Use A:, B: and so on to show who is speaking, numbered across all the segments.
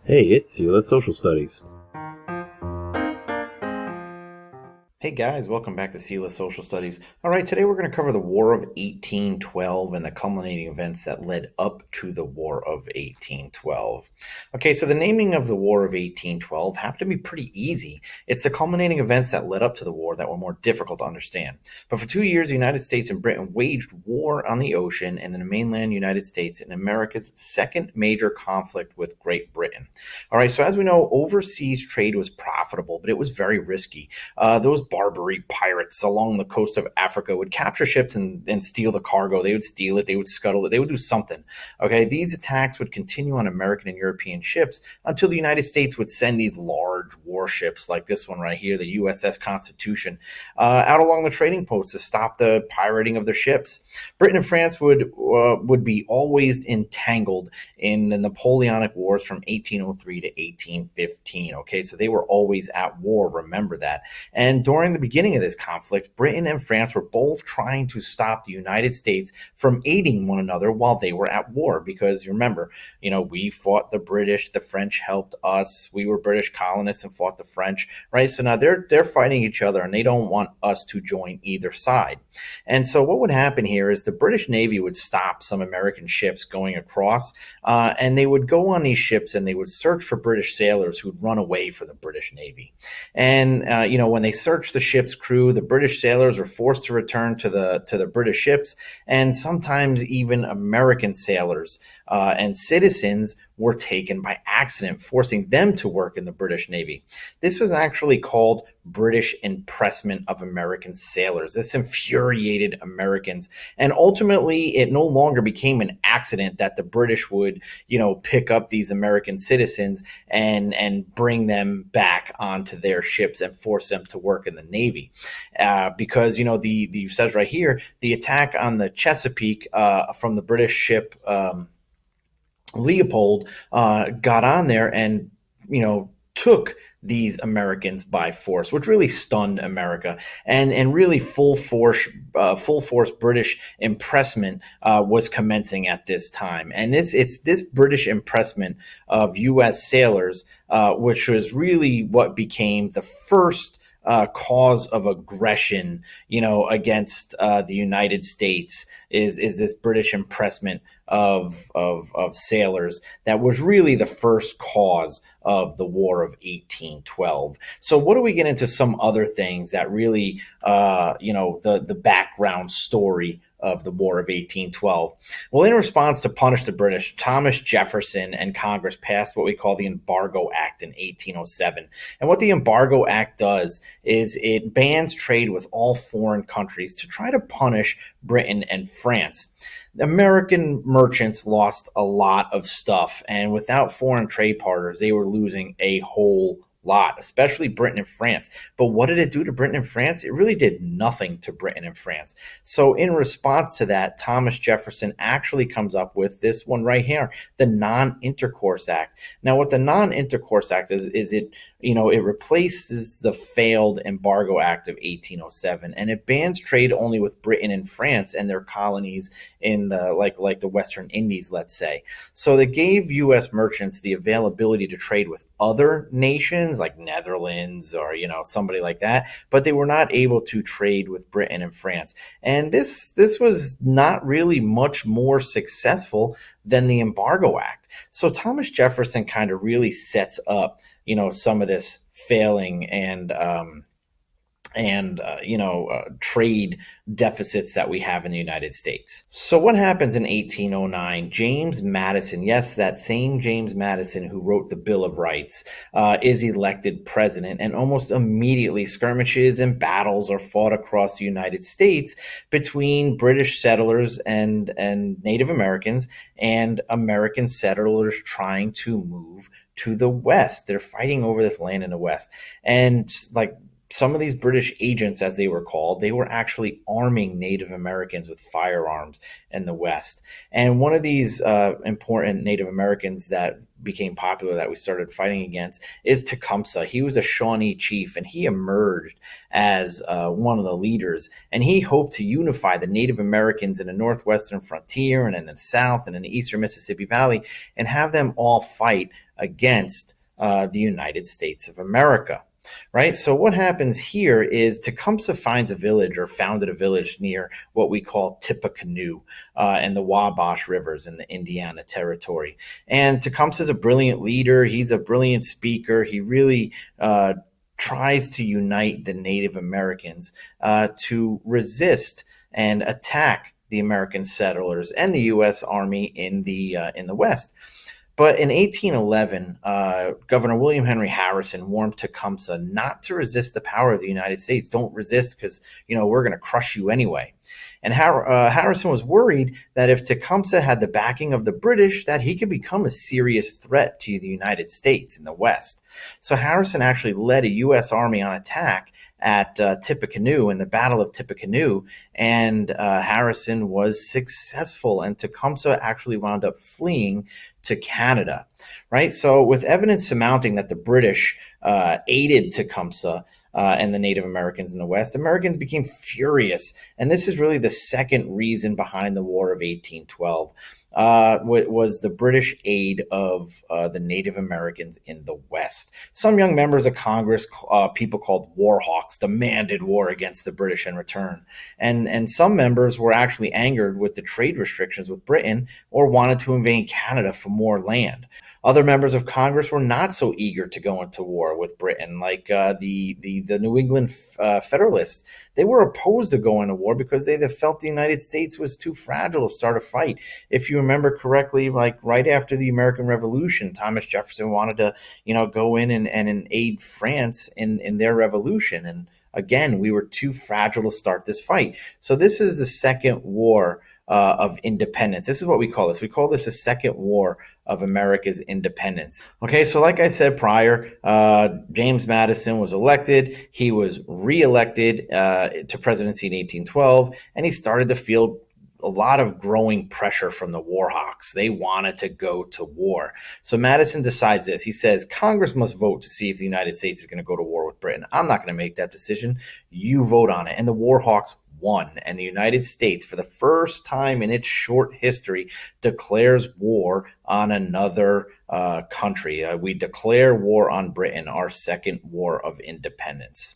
A: Hey, it's Sela Social Studies.
B: Hey guys, welcome back to CELA Social Studies. All right, today we're going to cover the War of 1812 and the culminating events that led up to the War of 1812. Okay, so the naming of the War of 1812 happened to be pretty easy. It's the culminating events that led up to the war that were more difficult to understand. But for 2 years, the United States and Britain waged war on the ocean and in the mainland United States in America's second major conflict with Great Britain. All right, so as we know, overseas trade was profitable, but it was very risky. Those Barbary pirates along the coast of Africa would capture ships and steal the cargo. They would steal it, they would scuttle it, they would do something. Okay, these attacks would continue on American and European ships until the United States would send these large warships like this one right here, the USS Constitution, out along the trading posts to stop the pirating of their ships. Britain and France would be always entangled in the Napoleonic Wars from 1803 to 1815. Okay, so they were always at war. Remember that. And during the beginning of this conflict, Britain and France were both trying to stop the United States from aiding one another while they were at war. Because you remember, we fought the British, the French helped us. We were British colonists and fought the French, right? So now they're fighting each other, and they don't want us to join either side. And so what would happen here is the British Navy would stop some American ships going across, and they would go on these ships and they would search for British sailors who would run away from the British Navy. And when they searched the ship's crew, the British sailors were forced to return to the British ships, and sometimes even American sailors and citizens were taken by accident, forcing them to work in the British Navy. This was actually called British impressment of American sailors. This infuriated Americans, and ultimately it no longer became an accident that the British would, pick up these American citizens and bring them back onto their ships and force them to work in the Navy. Because, the says right here, the attack on the Chesapeake from the British ship Leopold got on there and, took these Americans by force, which really stunned America, and really full force British impressment was commencing at this time, and it's this British impressment of U.S. sailors, which was really what became the first cause of aggression, against the United States is this British impressment of sailors that was really the first cause of the War of 1812. So what do we get into some other things that really, the background story of the War of 1812? Well, in response to punish the British, Thomas Jefferson and Congress passed what we call the Embargo Act in 1807. And what the Embargo Act does is it bans trade with all foreign countries to try to punish Britain and France. American merchants lost a lot of stuff, and without foreign trade partners, they were losing a whole lot, especially Britain and France. But what did it do to Britain and France? It really did nothing to Britain and France. So in response to that, Thomas Jefferson actually comes up with this one right here, the Non-Intercourse Act. Now, what the Non-Intercourse Act is it replaces the failed Embargo Act of 1807, and it bans trade only with Britain and France and their colonies in the like the Western Indies, let's say. So they gave U.S. merchants the availability to trade with other nations like Netherlands or somebody like that, but they were not able to trade with Britain and France. And this was not really much more successful than the Embargo Act. So Thomas Jefferson kind of really sets up some of this failing and trade deficits that we have in the United States. So what happens in 1809? James Madison, yes, that same James Madison who wrote the Bill of Rights, is elected president, and almost immediately skirmishes and battles are fought across the United States between British settlers and Native Americans and American settlers trying to move to the West. They're fighting over this land in the West. And some of these British agents, as they were called, they were actually arming Native Americans with firearms in the West. And one of these important Native Americans that became popular that we started fighting against is Tecumseh. He was a Shawnee chief, and he emerged as one of the leaders. And he hoped to unify the Native Americans in the northwestern frontier and in the south and in the eastern Mississippi Valley and have them all fight against the United States of America. Right. So what happens here is Tecumseh finds a village or founded a village near what we call Tippecanoe and the Wabash Rivers in the Indiana Territory. And Tecumseh is a brilliant leader. He's a brilliant speaker. He really tries to unite the Native Americans to resist and attack the American settlers and the U.S. Army in the West. But in 1811, Governor William Henry Harrison warned Tecumseh not to resist the power of the United States. Don't resist because, we're going to crush you anyway. And Harrison was worried that if Tecumseh had the backing of the British, that he could become a serious threat to the United States in the West. So Harrison actually led a U.S. Army on attack at Tippecanoe in the Battle of Tippecanoe, and Harrison was successful, and Tecumseh actually wound up fleeing to Canada, right? So with evidence surmounting that the British aided Tecumseh and the Native Americans in the West, Americans became furious. And this is really the second reason behind the War of 1812, was the British aid of the Native Americans in the West. Some young members of Congress, people called Warhawks, demanded war against the British in return. And some members were actually angered with the trade restrictions with Britain or wanted to invade Canada for more land. Other members of Congress were not so eager to go into war with Britain, like the New England Federalists. They were opposed to going to war because they felt the United States was too fragile to start a fight. If you remember correctly, like right after the American Revolution, Thomas Jefferson wanted to, go in and aid France in their revolution. And again, we were too fragile to start this fight. So this is the second war of independence. This is what we call this. We call this the Second War of America's Independence. Okay, so like I said prior, James Madison was elected. He was reelected to presidency in 1812, and he started to feel a lot of growing pressure from the Warhawks. They wanted to go to war. So Madison decides this. He says, Congress must vote to see if the United States is going to go to war with Britain. I'm not going to make that decision. You vote on it. And the Warhawks won, and the United States, for the first time in its short history, declares war on another country. We declare war on Britain, our second war of independence.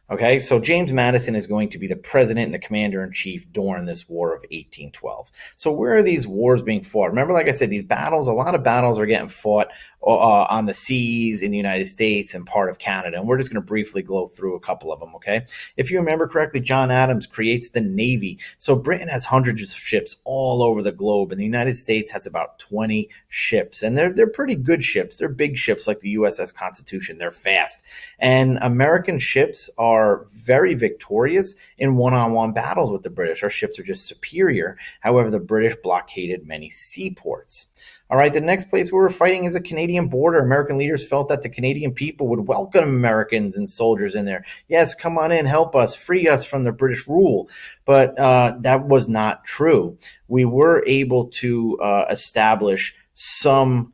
B: Okay, so James Madison is going to be the president and the commander-in-chief during this War of 1812. So where are these wars being fought? Remember, like I said, these battles, a lot of battles are getting fought on the seas in the United States and part of Canada. And we're just going to briefly go through a couple of them, okay? If you remember correctly, John Adams creates the Navy. So Britain has hundreds of ships all over the globe, and the United States has about 20 ships. And they're pretty good ships. They're big ships like the USS Constitution. They're fast. And American ships are very victorious in one-on-one battles with the British. Our ships are just superior. However, the British blockaded many seaports. All right, the next place we were fighting is the Canadian border. American leaders felt that the Canadian people would welcome Americans and soldiers in there. Yes, come on in, help us, free us from the British rule. But that was not true. We were able to establish some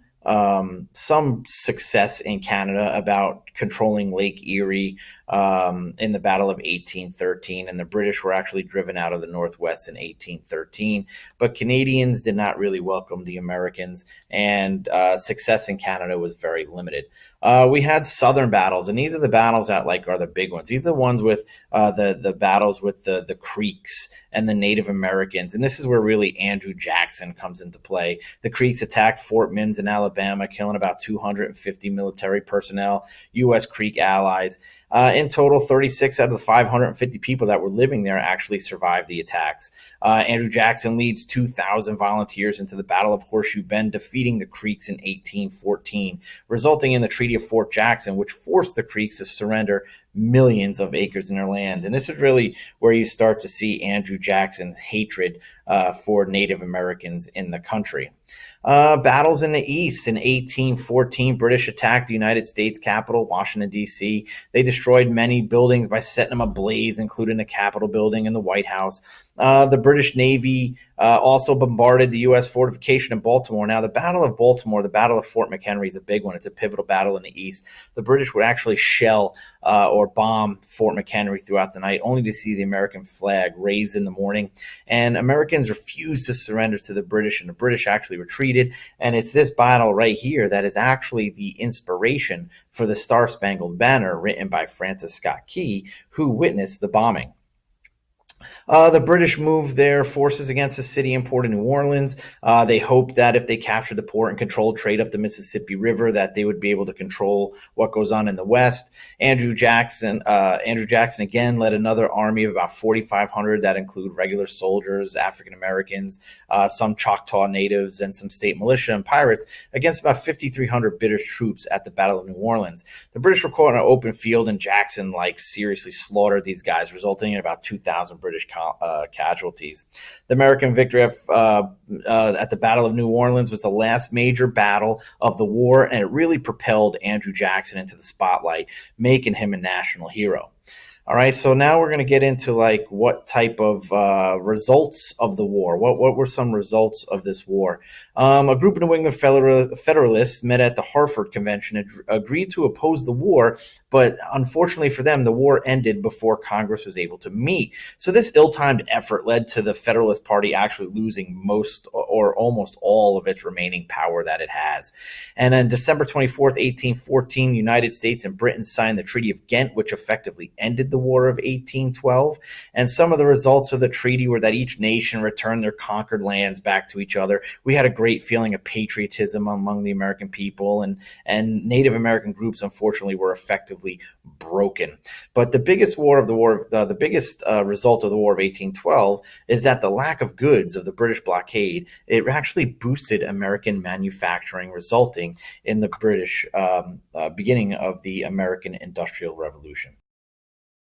B: success in Canada about controlling Lake Erie in the Battle of 1813, and the British were actually driven out of the Northwest in 1813. But Canadians did not really welcome the Americans, and success in Canada was very limited. We had Southern battles, and these are the battles that are the big ones. These are the ones with the battles with the Creeks and the Native Americans, and this is where really Andrew Jackson comes into play. The Creeks attacked Fort Mims in Alabama, killing about 250 military personnel, U.S. Creek allies. In total, 36 out of the 550 people that were living there actually survived the attacks. Andrew Jackson leads 2,000 volunteers into the Battle of Horseshoe Bend, defeating the Creeks in 1814, resulting in the Treaty of Fort Jackson, which forced the Creeks to surrender millions of acres in their land. And this is really where you start to see Andrew Jackson's hatred for Native Americans in the country. Battles in the East. In 1814, British attacked the United States capital, Washington, D.C. They destroyed many buildings by setting them ablaze, including the Capitol building and the White House. The British Navy also bombarded the U.S. fortification in Baltimore. Now, the Battle of Baltimore, the Battle of Fort McHenry, is a big one. It's a pivotal battle in the East. The British would actually shell or bomb Fort McHenry throughout the night, only to see the American flag raised in the morning. And Americans refused to surrender to the British, and the British actually retreated. And it's this battle right here that is actually the inspiration for the Star Spangled Banner, written by Francis Scott Key, who witnessed the bombing. The British moved their forces against the city and port of New Orleans. They hoped that if they captured the port and controlled trade up the Mississippi River, that they would be able to control what goes on in the West. Andrew Jackson again led another army of about 4,500 that include regular soldiers, African Americans, some Choctaw natives, and some state militia and pirates against about 5,300 British troops at the Battle of New Orleans. The British were caught in an open field, and Jackson seriously slaughtered these guys, resulting in about 2,000 British casualties. The American victory at the Battle of New Orleans was the last major battle of the war, and it really propelled Andrew Jackson into the spotlight, making him a national hero. All right, so now we're going to get into what type of results of the war. What were some results of this war? A group of New England Federalists met at the Hartford Convention and agreed to oppose the war, but unfortunately for them, the war ended before Congress was able to meet. So this ill-timed effort led to the Federalist Party actually losing most or almost all of its remaining power that it has. And on December 24th, 1814, United States and Britain signed the Treaty of Ghent, which effectively ended the War of 1812. And some of the results of the treaty were that each nation returned their conquered lands back to each other. We had a great feeling of patriotism among the American people, and Native American groups, unfortunately, were effectively broken. But the biggest result of the War of 1812 is that the lack of goods of the British blockade, it actually boosted American manufacturing, resulting in the British beginning of the American Industrial Revolution.